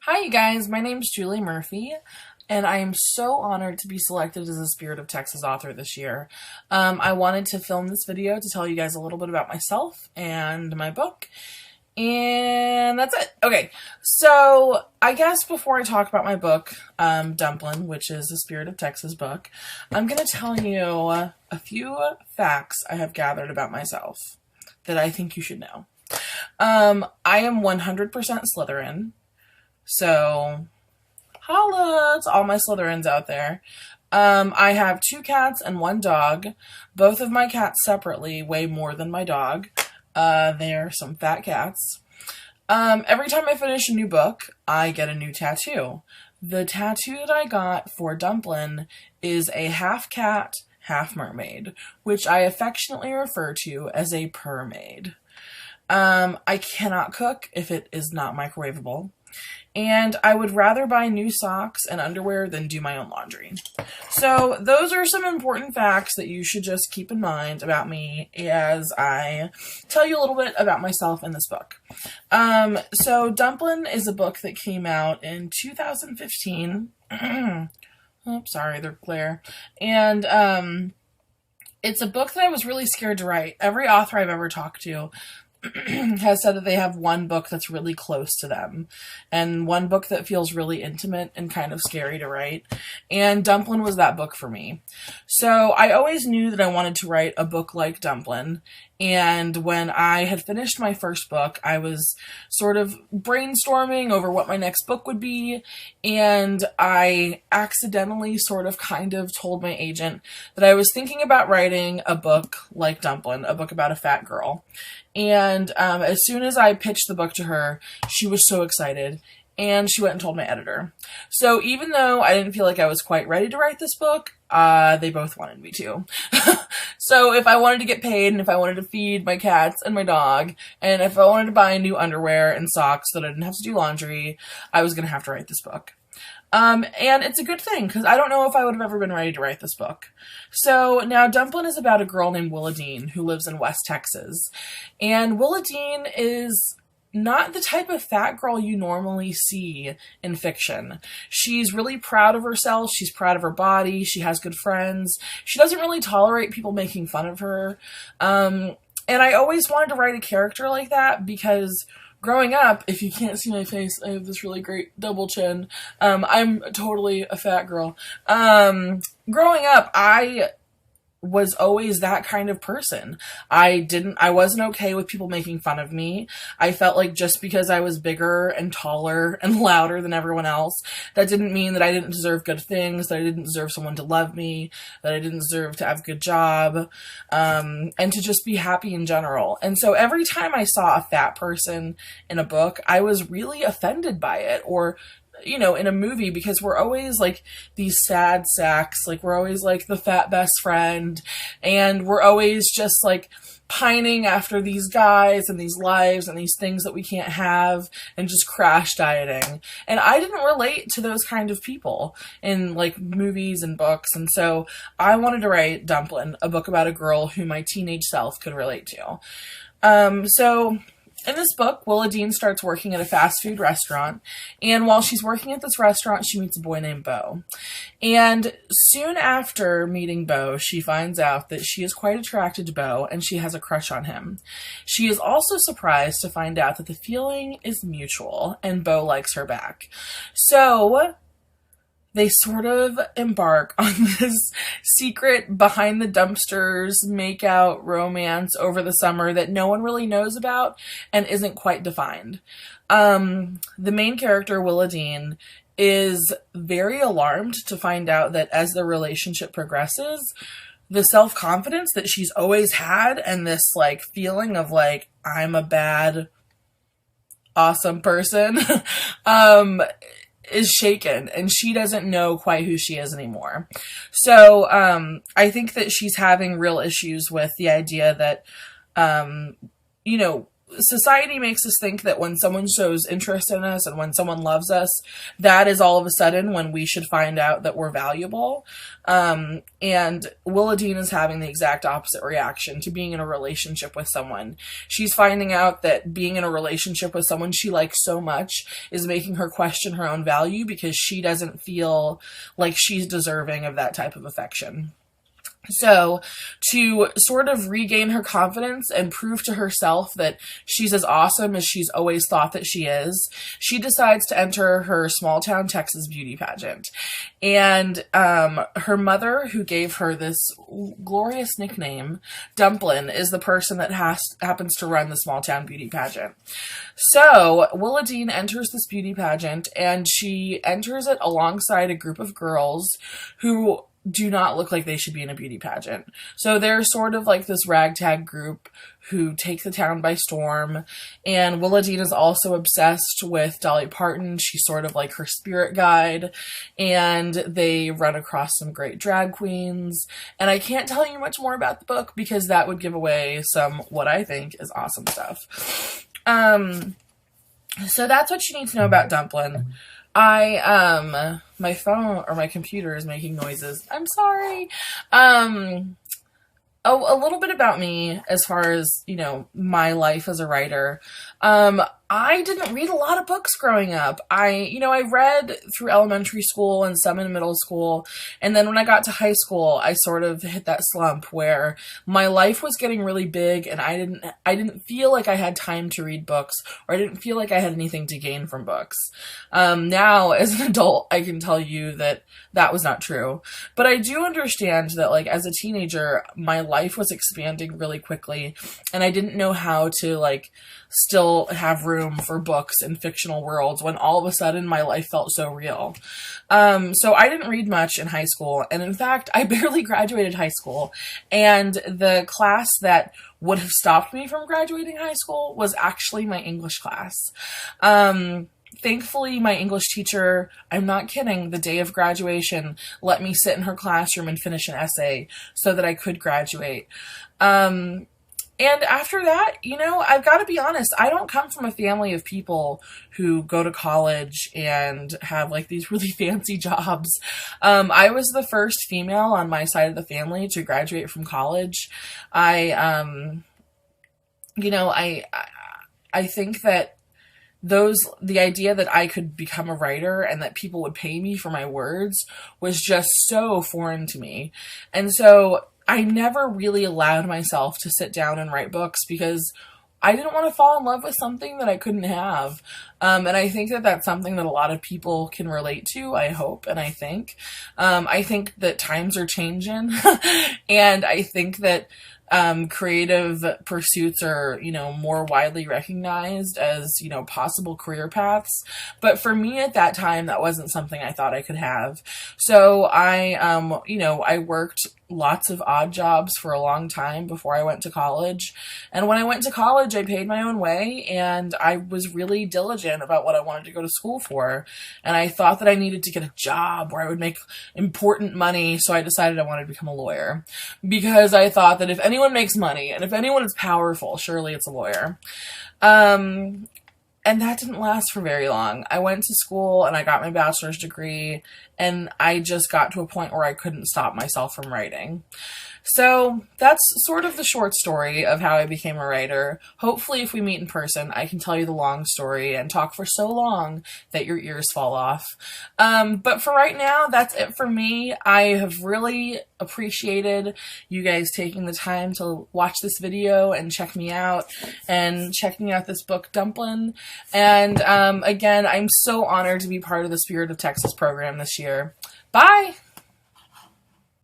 Hi, you guys. My name's Julie Murphy, and I am so honored to be selected as a Spirit of Texas author this year. I wanted to film this video to tell you guys a little bit about myself and my book, and that's it. Okay, so I guess before I talk about my book, DUMPLIN, which is a Spirit of Texas book, I'm going to tell you a few facts I have gathered about myself that I think you should know. I am 100% Slytherin. So, holla to all my Slytherins out there. I have 2 cats and 1 dog. Both of my cats separately weigh more than my dog. They're some fat cats. Every time I finish a new book, I get a new tattoo. The tattoo that I got for DUMPLIN is a half cat, half mermaid, which I affectionately refer to as a permaid. I cannot cook if it is not microwavable. And I would rather buy new socks and underwear than do my own laundry. So those are some important facts that you should just keep in mind about me as I tell you a little bit about myself in this book. So DUMPLIN is a book that came out in 2015. Oh, sorry, they're clear. And it's a book that I was really scared to write. Every author I've ever talked to has said that they have one book that's really close to them and one book that feels really intimate and kind of scary to write. And DUMPLIN was that book for me. So I always knew that I wanted to write a book like DUMPLIN. And when I had finished my first book, I was sort of brainstorming over what my next book would be. And I accidentally sort of kind of told my agent that I was thinking about writing a book like DUMPLIN, a book about a fat girl. And as soon as I pitched the book to her, she was so excited. And she went and told my editor. So even though I didn't feel like I was quite ready to write this book, they both wanted me to. So if I wanted to get paid, and if I wanted to feed my cats and my dog, and if I wanted to buy new underwear and socks so that I didn't have to do laundry, I was going to have to write this book. And it's a good thing, because I don't know if I would have ever been ready to write this book. So now DUMPLIN is about a girl named Willadine who lives in West Texas. And Willadine is not the type of fat girl you normally see in fiction. She's really proud of herself. She's proud of her body. She has good friends. She doesn't really tolerate people making fun of her. And I always wanted to write a character like that because growing up, if you can't see my face, I have this really great double chin. I'm totally a fat girl. Growing up, I was always that kind of person. I wasn't okay with people making fun of me. I felt like just because I was bigger and taller and louder than everyone else, that didn't mean that I didn't deserve good things, that I didn't deserve someone to love me, that I didn't deserve to have a good job, and to just be happy in general. And so every time I saw a fat person in a book, I was really offended by it, or in a movie, because we're always like these sad sacks, like we're always like the fat best friend, and we're always just like pining after these guys and these lives and these things that we can't have, and just crash dieting. And I didn't relate to those kind of people in like movies and books, and so I wanted to write DUMPLIN, a book about a girl who my teenage self could relate to. So in this book, Willadine starts working at a fast food restaurant, and while she's working at this restaurant, she meets a boy named Beau. And soon after meeting Beau, she finds out that she is quite attracted to Beau, and she has a crush on him. She is also surprised to find out that the feeling is mutual, and Beau likes her back. So they sort of embark on this secret behind the dumpsters make-out romance over the summer that no one really knows about and isn't quite defined. The main character, Willadine, is very alarmed to find out that as the relationship progresses, the self-confidence that she's always had and this like feeling of like, I'm a bad, awesome person, is shaken, and she doesn't know quite who she is anymore. So I think that she's having real issues with the idea that society makes us think that when someone shows interest in us and when someone loves us, that is all of a sudden when we should find out that we're valuable. And Willa Dean is having the exact opposite reaction to being in a relationship with someone. She's finding out that being in a relationship with someone she likes so much is making her question her own value because she doesn't feel like she's deserving of that type of affection. So, to sort of regain her confidence and prove to herself that she's as awesome as she's always thought that she is, she decides to enter her small town Texas beauty pageant. And her mother, who gave her this glorious nickname, Dumplin, is the person that happens to run the small town beauty pageant. So, Willa Dean enters this beauty pageant, and she enters it alongside a group of girls who do not look like they should be in a beauty pageant. So they're sort of like this ragtag group who take the town by storm. And Willa Dean is also obsessed with Dolly Parton. She's sort of like her spirit guide. And they run across some great drag queens. And I can't tell you much more about the book because that would give away some what I think is awesome stuff. So that's what you need to know about Dumplin. My phone or my computer is making noises. I'm sorry. A little bit about me as far as, my life as a writer. I didn't read a lot of books growing up. I read through elementary school and some in middle school. And then when I got to high school, I sort of hit that slump where my life was getting really big and I didn't feel like I had time to read books, or I didn't feel like I had anything to gain from books. Now as an adult, I can tell you that that was not true. But I do understand that as a teenager, my life was expanding really quickly and I didn't know how to still have room for books in fictional worlds when all of a sudden my life felt so real. So I didn't read much in high school. And in fact, I barely graduated high school. And the class that would have stopped me from graduating high school was actually my English class. Thankfully, my English teacher, I'm not kidding, the day of graduation, let me sit in her classroom and finish an essay so that I could graduate. And after that, I've got to be honest, I don't come from a family of people who go to college and have these really fancy jobs. I was the first female on my side of the family to graduate from college. I think that the idea that I could become a writer and that people would pay me for my words was just so foreign to me. And so I never really allowed myself to sit down and write books because I didn't want to fall in love with something that I couldn't have. And I think that that's something that a lot of people can relate to, I hope, and I think. I think that times are changing, and I think that creative pursuits are, more widely recognized as, possible career paths. But for me at that time, that wasn't something I thought I could have. So I worked lots of odd jobs for a long time before I went to college. And when I went to college, I paid my own way and I was really diligent about what I wanted to go to school for. And I thought that I needed to get a job where I would make important money. So I decided I wanted to become a lawyer because I thought that if anyone makes money and if anyone is powerful, surely it's a lawyer. And that didn't last for very long. I went to school and I got my bachelor's degree and I just got to a point where I couldn't stop myself from writing. So that's sort of the short story of how I became a writer. Hopefully if we meet in person, I can tell you the long story and talk for so long that your ears fall off. But for right now, that's it for me. I have really appreciated you guys taking the time to watch this video and check me out and checking out this book, Dumplin. And again, I'm so honored to be part of the Spirit of Texas program this year. Bye!